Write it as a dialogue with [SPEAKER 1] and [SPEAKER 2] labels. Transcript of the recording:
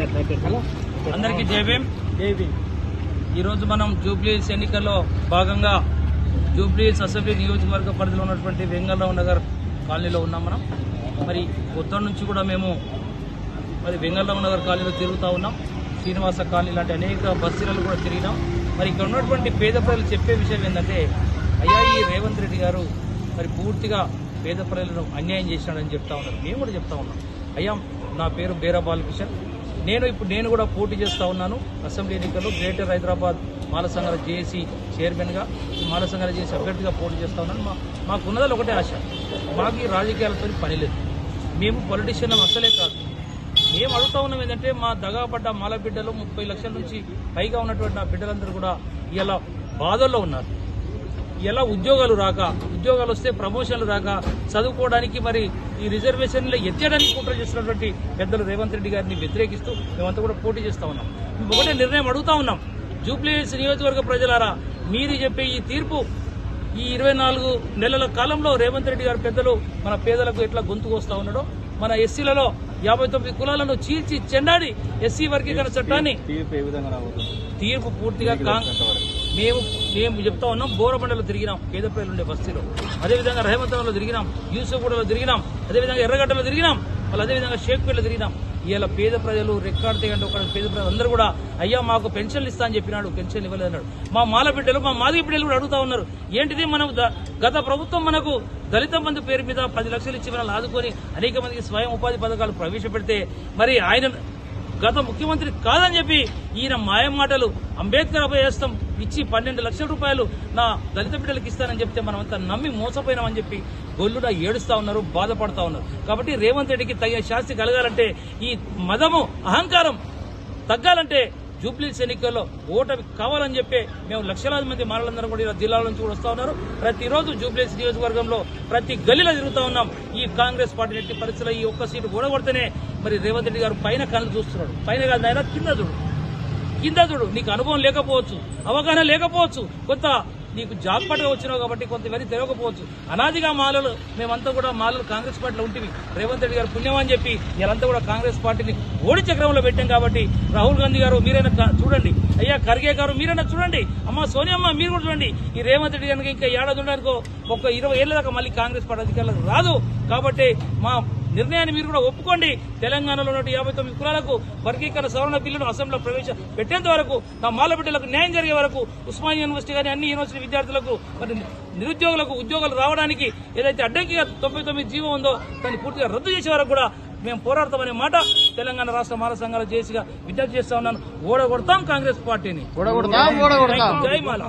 [SPEAKER 1] అందరికీ జై భీమ్. ఈ రోజు మనం జూబ్లీహిల్స్ ఎన్నికల్లో భాగంగా జూబ్లీహిల్స్ అసెంబ్లీ నియోజకవర్గ పరిధిలో ఉన్నటువంటి వెంగళరావు నగర్ కాలనీలో ఉన్నాం. మనం మరి పొద్దున్న నుంచి కూడా మేము వెంగళరావు నగర్ కాలనీలో తిరుగుతూ ఉన్నాం. శ్రీనివాస కాలనీ లాంటి అనేక బస్తీలలో కూడా తిరిగినాం. మరి ఇక్కడ ఉన్నటువంటి పేద ప్రజలు చెప్పే విషయం ఏంటంటే, అయ్యా ఈ రేవంత్ రెడ్డి గారు మరి పూర్తిగా పేద ప్రజలను అన్యాయం చేసినాడని చెప్తా ఉన్నారు. మేము కూడా చెప్తా ఉన్నాం. అయ్యా నా పేరు బేరా బాలకిషన్, నేను కూడా పోటీ చేస్తా ఉన్నాను అసెంబ్లీ ఎన్నికల్లో. గ్రేటర్ హైదరాబాద్ మాల సంఘాల జేఏసీ చైర్మన్గా, మాల సంఘాల జేఏసీ అభ్యర్థిగా పోటీ చేస్తా ఉన్నాను. మాకున్నది ఒకటే ఆశ, మాకు ఈ రాజకీయాలతో పని లేదు. మేము పొలిటీషియన్ అసలే కాదు. మేము అడుగుతా ఉన్నాం ఏంటంటే, మా దగాపడ్డ మాల బిడ్డలు 30 లక్షల నుంచి పైగా ఉన్నటువంటి నా బిడ్డలందరూ కూడా ఇలా బాధల్లో ఉన్నారు. ఇలా ఉద్యోగాలు రాక, ఉద్యోగాలు వస్తే ప్రమోషన్లు రాక, చదువుకోవడానికి మరి ఈ రిజర్వేషన్లు ఎత్తేయడానికి కుట్ర చేస్తున్నటువంటి పెద్దలు రేవంత్ రెడ్డి గారిని వ్యతిరేకిస్తూ మేమంతా కూడా పోటీ చేస్తా ఉన్నాం. ఒకటే నిర్ణయం అడుగుతా ఉన్నాం, జూబ్లీహిల్స్ నియోజకవర్గ ప్రజలారా, మీరు చెప్పే ఈ తీర్పు ఈ 24 నెలల కాలంలో రేవంత్ రెడ్డి గారు పెద్దలు మన పేదలకు ఎట్లా గొంతుకు వస్తా ఉన్నాడో, మన ఎస్సీలలో 59 కులాలను చీల్చి చెండాడి ఎస్సీ వర్గీకరణ చట్టాన్ని తీర్పు పూర్తిగా మేము చెప్తా ఉన్నాం. బోరబండలో తిరిగినాం, పేద ప్రజలు ఉండే బస్తీలో, అదేవిధంగా రహమతంలో తిరిగినాం, యూసుఫ్గూడలో తిరిగినాం, అదేవిధంగా ఎర్రగడ్డలో తిరిగినాం, మళ్ళీ అదేవిధంగా షేక్పేటలో తిరిగినాం. ఇలా పేద ప్రజలు రెక్కాడితే అంటే ఒక పేద ప్రజలు అందరూ కూడా అయ్యా మాకు పెన్షన్లు ఇస్తా అని చెప్పినాడు, పెన్షన్ ఇవ్వలేదన్నాడు. మా మాల బిడ్డలు, మా మాదిగ బిడ్డలు కూడా అడుగుతా ఉన్నారు, ఏంటిది మనం గత ప్రభుత్వం మనకు దళిత బంధు పేరు మీద 10 లక్షలు ఇచ్చి మనల్ని ఆదుకొని అనేక మందికి స్వయం ఉపాధి పథకాలు ప్రవేశపెడితే, మరి ఆయన గత ముఖ్యమంత్రి కాదని చెప్పి ఈయన మాయం మాటలు, అంబేద్కర్ అభయహస్తం ఇచ్చి 12 లక్షల రూపాయలు నా దళిత బిడ్డలకు ఇస్తానని చెప్తే మనమంతా నమ్మి మోసపోయినామని చెప్పి గొల్లుడా ఏడుస్తా ఉన్నారు, బాధపడతా ఉన్నారు. కాబట్టి రేవంత్ రెడ్డికి తగిన శాస్తి కలగాలంటే, ఈ మదము అహంకారం తగ్గాలంటే జూబ్లీహిల్స్ ఎన్నికల్లో ఓటమి కావాలని చెప్పి మేము లక్షలాది మంది మానవులందరూ కూడా ఇలా జిల్లాల నుంచి కూడా వస్తా ఉన్నారు. ప్రతిరోజు జూబ్లీహిల్స్ నియోజకవర్గంలో ప్రతి గల్లీలో తిరుగుతా ఉన్నాం. ఈ కాంగ్రెస్ పార్టీ ఎట్టి పరిస్థితుల్లో ఈ ఒక్క సీటు ఓడగొడితేనే మరి రేవంత్ రెడ్డి గారు పైన కళ్ళు చూస్తున్నాడు. పైన కాదు ఆయన కింద చూడు. నీకు అనుభవం లేకపోవచ్చు, అవగాహన లేకపోవచ్చు, కొంత నీకు జాగ్పాటుగా వచ్చినావు కాబట్టి కొంత ఇవన్నీ తెలియకపోవచ్చు. అనాదిగా మాలలు మేమంతా కూడా మాలలు కాంగ్రెస్ పార్టీలో ఉంటుంది. రేవంత్ రెడ్డి గారు పుణ్యం అని చెప్పి వీళ్ళంతా కూడా కాంగ్రెస్ పార్టీని ఓడి చక్రంలో పెట్టాం. కాబట్టి రాహుల్ గాంధీ గారు మీరైనా చూడండి, అయ్యా ఖర్గే గారు మీరైనా చూడండి, అమ్మ సోనియమ్మ మీరు కూడా చూడండి. ఈ రేవంత్ రెడ్డి గారికి ఇంకా ఏడాది ఉండడానికో ఒక 20 ఏళ్ల దాకా మళ్ళీ కాంగ్రెస్ పార్టీ అధికారులకు రాదు. కాబట్టి మా నిర్ణయాన్ని మీరు కూడా ఒప్పుకోండి. తెలంగాణలో ఉన్న 59 కులాలకు వర్గీకరణ సవరణ బిల్లును అసెంబ్లీలో పెట్టేంత వరకు, నా మాల బిడ్డలకు న్యాయం జరిగే వరకు, ఉస్మానియా యూనివర్సిటీ కానీ అన్ని యూనివర్సిటీ విద్యార్థులకు మరి నిరుద్యోగులకు ఉద్యోగాలు రావడానికి ఏదైతే అడ్డంకిగా 99 జీవో ఉందో దాన్ని పూర్తిగా రద్దు చేసే వరకు కూడా మేము పోరాడతామనే మాట తెలంగాణ రాష్ట్ర మాల సంఘాల జేసీగా విజ్ఞప్తి చేస్తా ఉన్నాను. ఓడగొడతాం కాంగ్రెస్ పార్టీని. జై మాల.